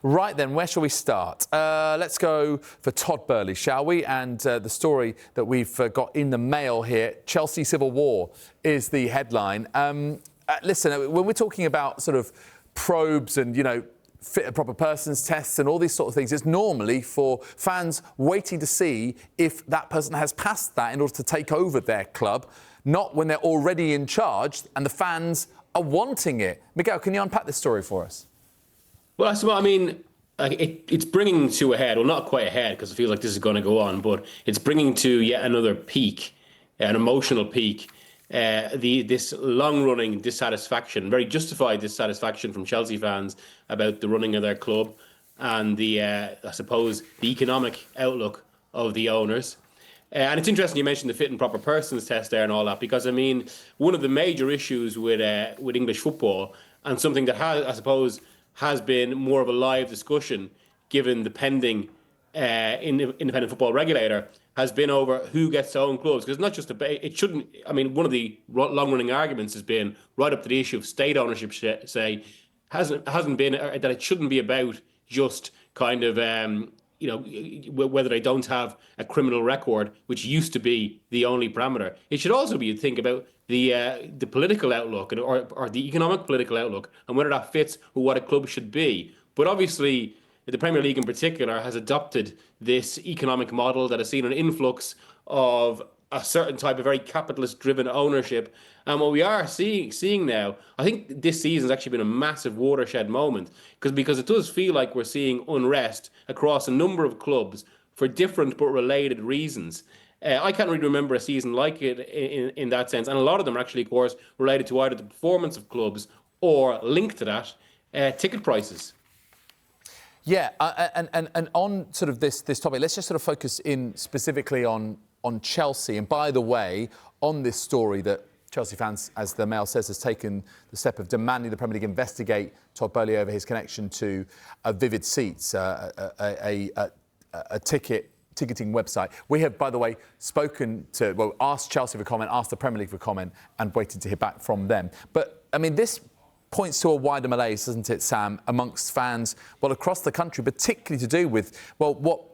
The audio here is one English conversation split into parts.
Right then, where shall we start? Let's go for Todd Boehly, shall we? And the story that we've got in the mail here, Chelsea Civil War, is the headline. Listen, when we're talking about sort of probes and, fit and proper persons tests and all these sort of things, it's normally for fans waiting to see if that person has passed that in order to take over their club, not when they're already in charge and the fans are wanting it. Miguel, can you unpack this story for us? Well, it's bringing to a head, well, not quite a head, because I feel like this is going to go on, but it's bringing to yet another peak, an emotional peak, this long-running dissatisfaction, very justified dissatisfaction from Chelsea fans about the running of their club and the economic outlook of the owners. And it's interesting you mentioned the fit and proper persons test there and all that, because, one of the major issues with English football, and something that has been more of a live discussion given the pending independent football regulator, has been over who gets to own clubs. Because not just one of the long-running arguments has been right up to the issue of state ownership, hasn't been that it shouldn't be about just kind of whether they don't have a criminal record, which used to be the only parameter. It should also be, think about the political outlook or the economic political outlook and whether that fits with what a club should be. But obviously, the Premier League in particular has adopted this economic model that has seen an influx of a certain type of very capitalist-driven ownership. And what we are seeing now, I think this season has actually been a massive watershed moment because it does feel like we're seeing unrest across a number of clubs for different but related reasons. I can't really remember a season like it in that sense. And a lot of them are actually, of course, related to either the performance of clubs or linked to that, ticket prices. Yeah, and on sort of this topic, let's just sort of focus in specifically on Chelsea. And by the way, on this story that Chelsea fans, as the Mail says, has taken the step of demanding the Premier League investigate Todd Boehly over his connection to Vivid Seats, a ticketing website. We have, by the way, asked Chelsea for comment, asked the Premier League for comment, and waited to hear back from them. But, this points to a wider malaise, doesn't it, Sam, amongst fans, across the country, particularly to do with, what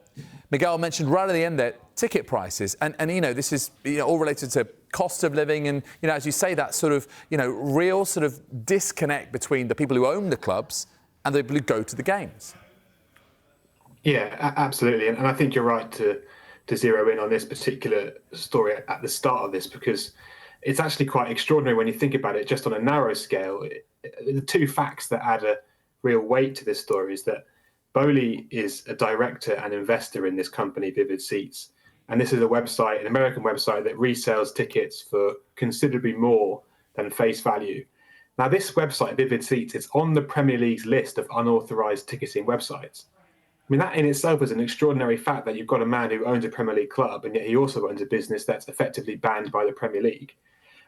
Miguel mentioned right at the end there, ticket prices. And this is, all related to cost of living and, as you say, that sort of, real sort of disconnect between the people who own the clubs and the people who go to the games. Yeah, absolutely. And I think you're right to zero in on this particular story at the start of this, because it's actually quite extraordinary when you think about it just on a narrow scale. The two facts that add a real weight to this story is that Boehly is a director and investor in this company, Vivid Seats. And this is an American website that resells tickets for considerably more than face value. Now, this website, Vivid Seats, is on the Premier League's list of unauthorized ticketing websites. That in itself is an extraordinary fact, that you've got a man who owns a Premier League club, and yet he also owns a business that's effectively banned by the Premier League.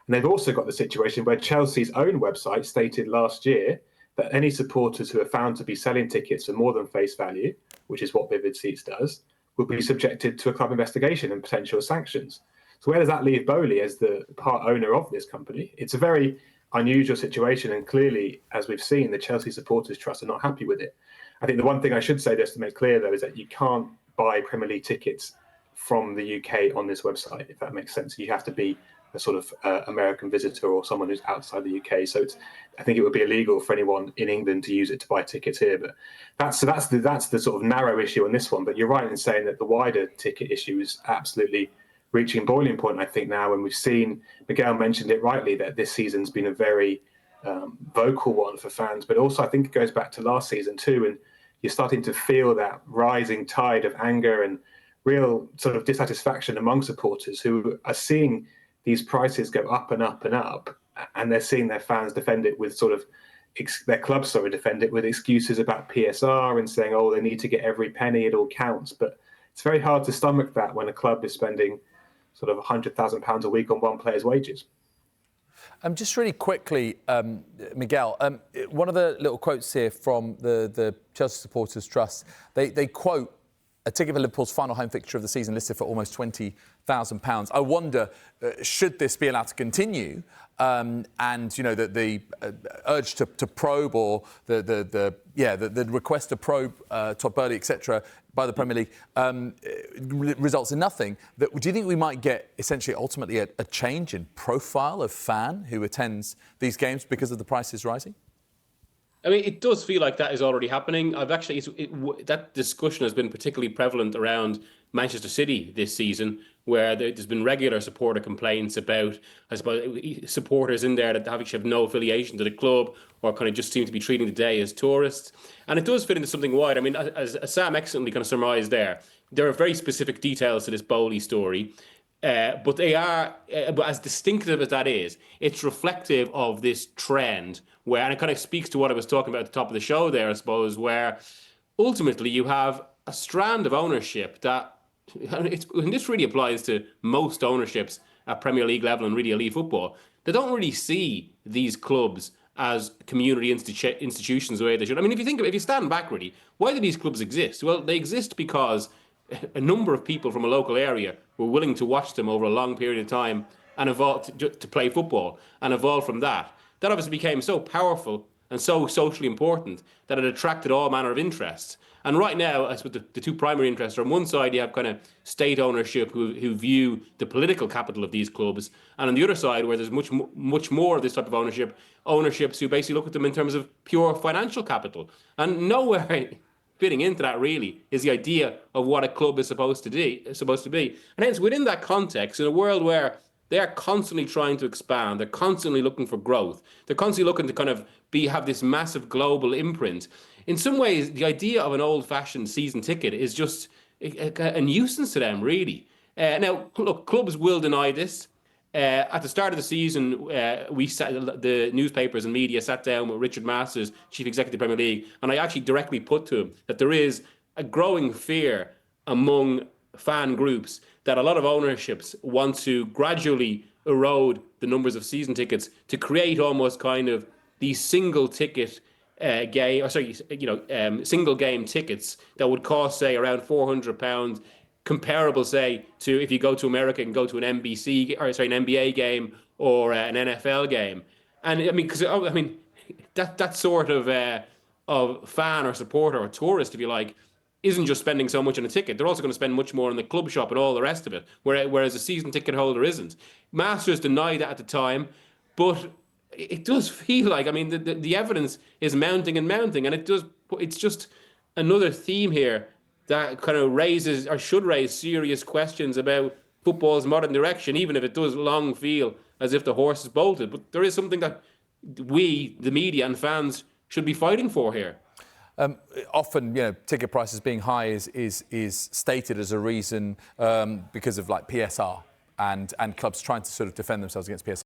And they've also got the situation where Chelsea's own website stated last year that any supporters who are found to be selling tickets for more than face value, which is what Vivid Seats does, will be subjected to a club investigation and potential sanctions. So where does that leave Boehly as the part owner of this company? It's a very unusual situation, and clearly, as we've seen, the Chelsea Supporters Trust are not happy with it. I think the one thing I should say, just to make clear, though, is that you can't buy Premier League tickets from the UK on this website, if that makes sense. You have to be a sort of American visitor or someone who's outside the UK. So I think it would be illegal for anyone in England to use it to buy tickets here. But that's the sort of narrow issue on this one. But you're right in saying that the wider ticket issue is absolutely reaching boiling point, I think, now. And we've seen, Miguel mentioned it rightly, that this season's been a very vocal one for fans. But also I think it goes back to last season too. And you're starting to feel that rising tide of anger and real sort of dissatisfaction among supporters who are seeing these prices go up and up and up, and they're seeing their fans defend it with their clubs defend it with excuses about PSR and saying, oh, they need to get every penny, it all counts. But it's very hard to stomach that when a club is spending sort of £100,000 a week on one player's wages. Just really quickly, Miguel, one of the little quotes here from the Chelsea Supporters Trust, they quote a ticket for Liverpool's final home fixture of the season listed for almost £20,000. I wonder, should this be allowed to continue? And you know the urge to probe, or the request to probe Todd Boehly, etc., by the Premier League results in nothing. Do you think we might get essentially ultimately a change in profile of fan who attends these games because of the prices rising? I mean, it does feel like that is already happening. That discussion has been particularly prevalent around Manchester City this season, where there's been regular supporter complaints about, I suppose, supporters in there that have no affiliation to the club, or kind of just seem to be treating the day as tourists. And it does fit into something wider. I mean, as Sam excellently kind of surmised there are very specific details to this Boehly story. But they are, but as distinctive as that is, it's reflective of this trend where, and it kind of speaks to what I was talking about at the top of the show there, I suppose, where ultimately you have a strand of ownership that, and this really applies to most ownerships at Premier League level and really elite football, they don't really see these clubs as community institutions the way they should. I mean, if you stand back really, why do these clubs exist? Well, they exist because a number of people from a local area were willing to watch them over a long period of time and evolve to play football and evolve from that. That obviously became so powerful and so socially important that it attracted all manner of interests. And right now, I suppose the two primary interests are, on one side, you have kind of state ownership who view the political capital of these clubs. And on the other side, where there's much more of this type of ownerships who basically look at them in terms of pure financial capital. And nowhere fitting into that really is the idea of what a club is supposed to be. And hence, within that context, in a world where they are constantly trying to expand, they're constantly looking for growth, they're constantly looking to kind of have this massive global imprint. In some ways, the idea of an old-fashioned season ticket is just a nuisance to them, really. Now, look, clubs will deny this. At the start of the season, the newspapers and media sat down with Richard Masters, Chief Executive of the Premier League, and I actually directly put to him that there is a growing fear among fan groups that a lot of ownerships want to gradually erode the numbers of season tickets to create almost kind of these single ticket single game tickets that would cost, say, around £400, comparable, say, to if you go to America and go to an an NBA game or an NFL game. And I mean, that sort of fan or supporter or tourist, if you like, isn't just spending so much on a ticket. They're also going to spend much more on the club shop and all the rest of it, whereas a season ticket holder isn't. Masters denied that at the time, but it does feel like, I mean, the evidence is mounting and mounting, and it's just another theme here that kind of raises, or should raise, serious questions about football's modern direction, even if it does long feel as if the horse is bolted. But there is something that we, the media and fans, should be fighting for here. Often, ticket prices being high is stated as a reason because of like PSR and clubs trying to sort of defend themselves against PSR.